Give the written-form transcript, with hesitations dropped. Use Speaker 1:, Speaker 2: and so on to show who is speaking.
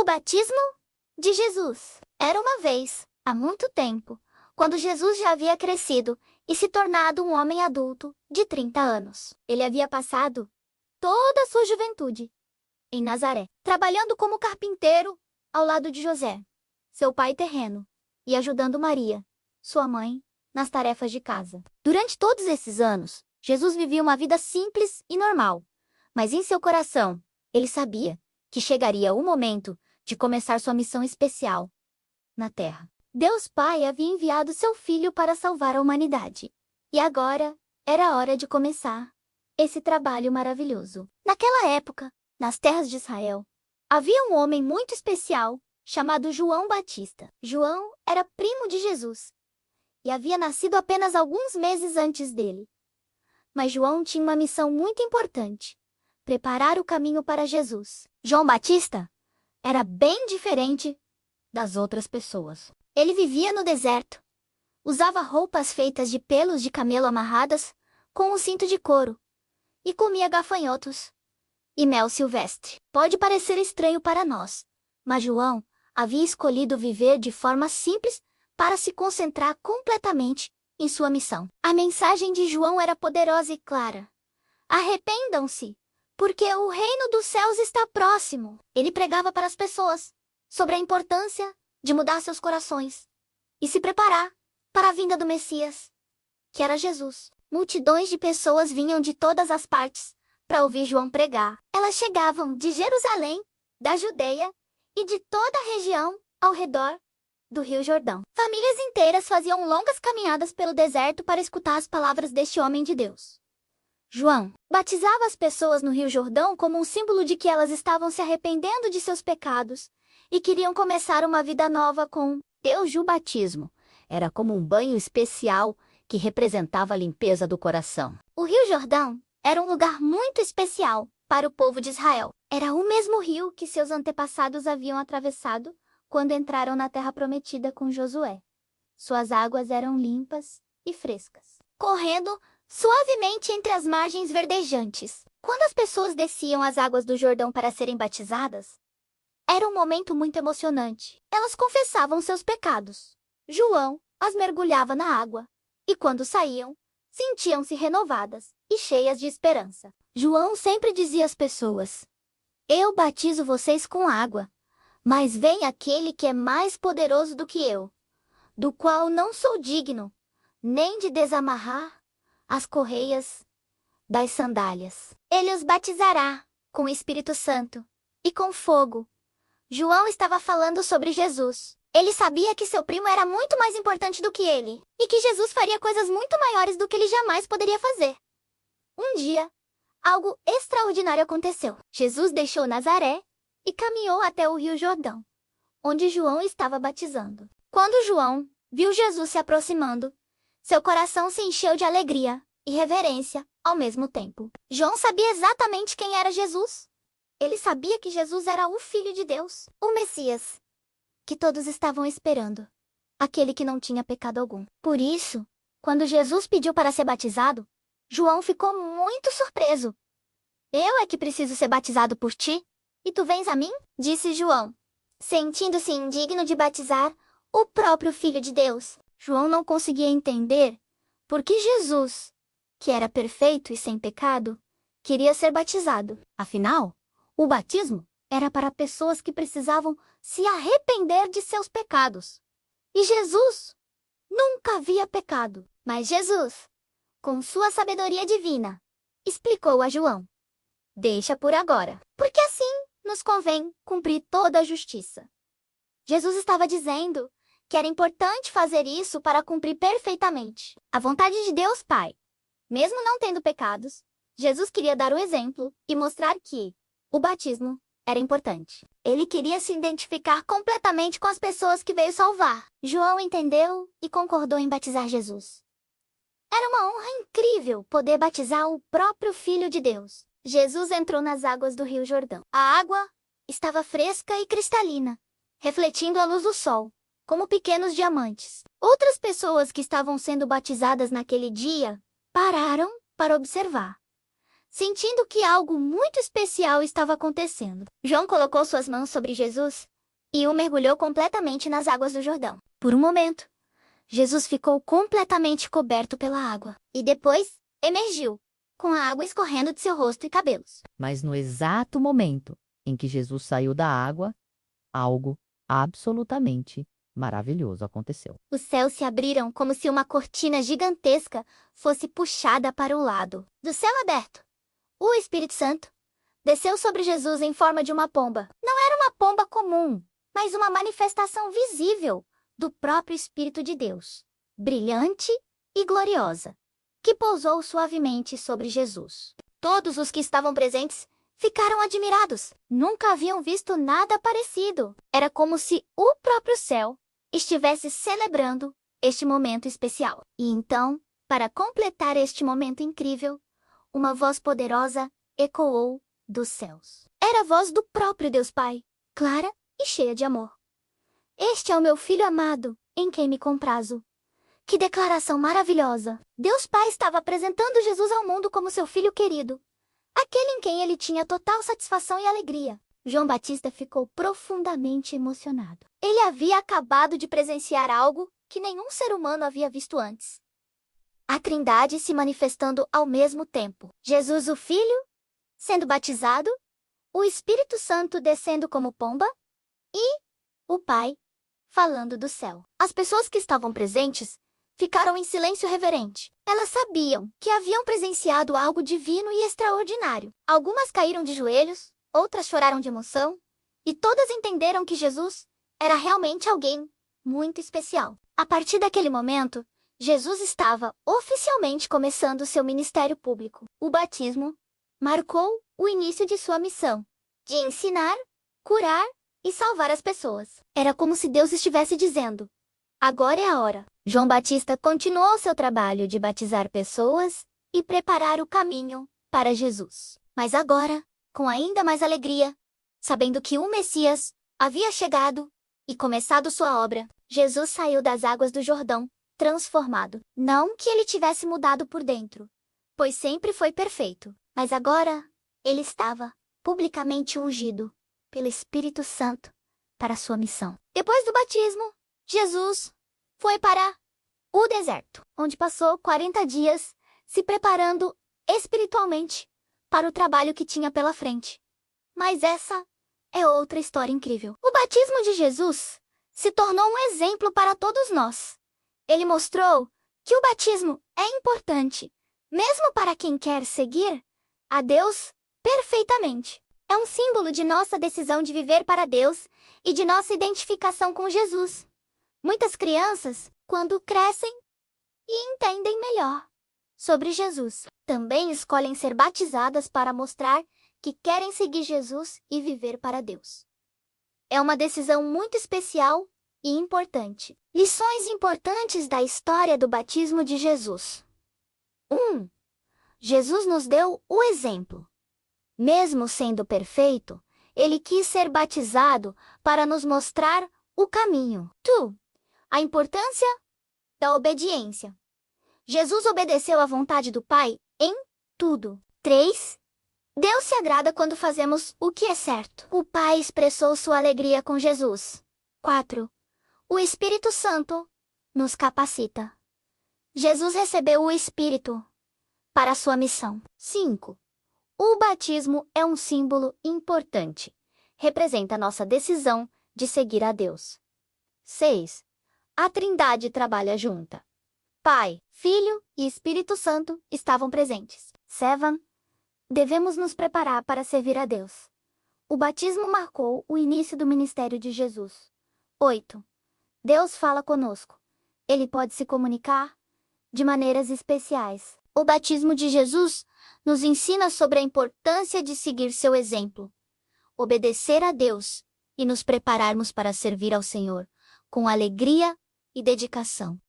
Speaker 1: O batismo de Jesus. Era uma vez, há muito tempo, quando Jesus já havia crescido e se tornado um homem adulto de 30 anos. Ele havia passado toda a sua juventude em Nazaré, trabalhando como carpinteiro ao lado de José, seu pai terreno, e ajudando Maria, sua mãe, nas tarefas de casa. Durante todos esses anos, Jesus vivia uma vida simples e normal, mas em seu coração, ele sabia que chegaria o momento de começar sua missão especial na Terra. Deus Pai havia enviado seu Filho para salvar a humanidade. E agora era a hora de começar esse trabalho maravilhoso. Naquela época, nas terras de Israel, havia um homem muito especial chamado João Batista. João era primo de Jesus e havia nascido apenas alguns meses antes dele. Mas João tinha uma missão muito importante: preparar o caminho para Jesus. João Batista era bem diferente das outras pessoas. Ele vivia no deserto, usava roupas feitas de pelos de camelo amarradas com um cinto de couro e comia gafanhotos e mel silvestre. Pode parecer estranho para nós, mas João havia escolhido viver de forma simples para se concentrar completamente em sua missão. A mensagem de João era poderosa e clara: arrependam-se, porque o reino dos céus está próximo. Ele pregava para as pessoas sobre a importância de mudar seus corações e se preparar para a vinda do Messias, que era Jesus. Multidões de pessoas vinham de todas as partes para ouvir João pregar. Elas chegavam de Jerusalém, da Judeia e de toda a região ao redor do Rio Jordão. Famílias inteiras faziam longas caminhadas pelo deserto para escutar as palavras deste homem de Deus. João batizava as pessoas no Rio Jordão como um símbolo de que elas estavam se arrependendo de seus pecados e queriam começar uma vida nova com Deus. O batismo era como um banho especial que representava a limpeza do coração. O Rio Jordão era um lugar muito especial para o povo de Israel. Era o mesmo rio que seus antepassados haviam atravessado quando entraram na Terra Prometida com Josué. Suas águas eram limpas e frescas, correndo suavemente entre as margens verdejantes. Quando as pessoas desciam as águas do Jordão para serem batizadas, era um momento muito emocionante. Elas confessavam seus pecados. João as mergulhava na água, e quando saíam, sentiam-se renovadas e cheias de esperança. João sempre dizia às pessoas: eu batizo vocês com água, mas vem aquele que é mais poderoso do que eu, do qual não sou digno nem de desamarrar as correias das sandálias. Ele os batizará com o Espírito Santo e com fogo. João estava falando sobre Jesus. Ele sabia que seu primo era muito mais importante do que ele, e que Jesus faria coisas muito maiores do que ele jamais poderia fazer. Um dia, algo extraordinário aconteceu. Jesus deixou Nazaré e caminhou até o Rio Jordão, onde João estava batizando. Quando João viu Jesus se aproximando, seu coração se encheu de alegria e reverência ao mesmo tempo. João sabia exatamente quem era Jesus. Ele sabia que Jesus era o Filho de Deus, o Messias, que todos estavam esperando, aquele que não tinha pecado algum. Por isso, quando Jesus pediu para ser batizado, João ficou muito surpreso. Eu é que preciso ser batizado por ti? E tu vens a mim? Disse João, sentindo-se indigno de batizar o próprio Filho de Deus. João não conseguia entender por que Jesus, que era perfeito e sem pecado, queria ser batizado. Afinal, o batismo era para pessoas que precisavam se arrepender de seus pecados. E Jesus nunca havia pecado. Mas Jesus, com sua sabedoria divina, explicou a João: deixa por agora, porque assim nos convém cumprir toda a justiça. Jesus estava dizendo que era importante fazer isso para cumprir perfeitamente a vontade de Deus Pai. Mesmo não tendo pecados, Jesus queria dar o exemplo e mostrar que o batismo era importante. Ele queria se identificar completamente com as pessoas que veio salvar. João entendeu e concordou em batizar Jesus. Era uma honra incrível poder batizar o próprio Filho de Deus. Jesus entrou nas águas do Rio Jordão. A água estava fresca e cristalina, refletindo a luz do sol, como pequenos diamantes. Outras pessoas que estavam sendo batizadas naquele dia pararam para observar. sentindo que algo muito especial estava acontecendo. João colocou suas mãos sobre Jesus e o mergulhou completamente nas águas do Jordão. Por um momento, Jesus ficou completamente coberto pela água e depois emergiu, com a água escorrendo de seu rosto e cabelos.
Speaker 2: Mas no exato momento em que Jesus saiu da água, algo absolutamente maravilhoso aconteceu.
Speaker 1: Os céus se abriram como se uma cortina gigantesca fosse puxada para o lado. Do céu aberto, o Espírito Santo desceu sobre Jesus em forma de uma pomba. Não era uma pomba comum, mas uma manifestação visível do próprio Espírito de Deus, brilhante e gloriosa, que pousou suavemente sobre Jesus. Todos os que estavam presentes ficaram admirados. Nunca haviam visto nada parecido. Era como se o próprio céu estivesse celebrando este momento especial. E então, para completar este momento incrível, uma voz poderosa ecoou dos céus. Era a voz do próprio Deus Pai, clara e cheia de amor. Este é o meu filho amado, em quem me comprazo. Que declaração maravilhosa! Deus Pai estava apresentando Jesus ao mundo como seu filho querido, aquele em quem ele tinha total satisfação e alegria. João Batista ficou profundamente emocionado. Ele havia acabado de presenciar algo que nenhum ser humano havia visto antes. A Trindade se manifestando ao mesmo tempo. Jesus, o Filho, sendo batizado, o Espírito Santo descendo como pomba e o Pai falando do céu. As pessoas que estavam presentes ficaram em silêncio reverente. Elas sabiam que haviam presenciado algo divino e extraordinário. Algumas caíram de joelhos, outras choraram de emoção, e todas entenderam que Jesus era realmente alguém muito especial. A partir daquele momento, Jesus estava oficialmente começando seu ministério público. O batismo marcou o início de sua missão, de ensinar, curar e salvar as pessoas. Era como se Deus estivesse dizendo: agora é a hora. João Batista continuou seu trabalho de batizar pessoas e preparar o caminho para Jesus. Mas agora, com ainda mais alegria, sabendo que o Messias havia chegado e começado sua obra, Jesus saiu das águas do Jordão, transformado. Não que ele tivesse mudado por dentro, pois sempre foi perfeito, mas agora ele estava publicamente ungido pelo Espírito Santo para sua missão. Depois do batismo, Jesus foi para o deserto, onde passou 40 dias se preparando espiritualmente para o trabalho que tinha pela frente. Mas essa é outra história incrível. O batismo de Jesus se tornou um exemplo para todos nós. Ele mostrou que o batismo é importante, mesmo para quem quer seguir a Deus perfeitamente. É um símbolo de nossa decisão de viver para Deus e de nossa identificação com Jesus. Muitas crianças, quando crescem e entendem melhor sobre Jesus, também escolhem ser batizadas para mostrar que querem seguir Jesus e viver para Deus. É uma decisão muito especial e importante. Lições importantes da história do batismo de Jesus. 1. Jesus nos deu o exemplo. Mesmo sendo perfeito, ele quis ser batizado para nos mostrar o caminho. 2. A importância da obediência. Jesus obedeceu à vontade do Pai em tudo. 3. Deus se agrada quando fazemos o que é certo. O Pai expressou sua alegria com Jesus. 4. O Espírito Santo nos capacita. Jesus recebeu o Espírito para sua missão. 5. O batismo é um símbolo importante. Representa nossa decisão de seguir a Deus. 6. A Trindade trabalha junta. Pai, Filho e Espírito Santo estavam presentes. 7. Devemos nos preparar para servir a Deus. O batismo marcou o início do ministério de Jesus. 8. Deus fala conosco. Ele pode se comunicar de maneiras especiais. O batismo de Jesus nos ensina sobre a importância de seguir seu exemplo, obedecer a Deus e nos prepararmos para servir ao Senhor com alegria e dedicação.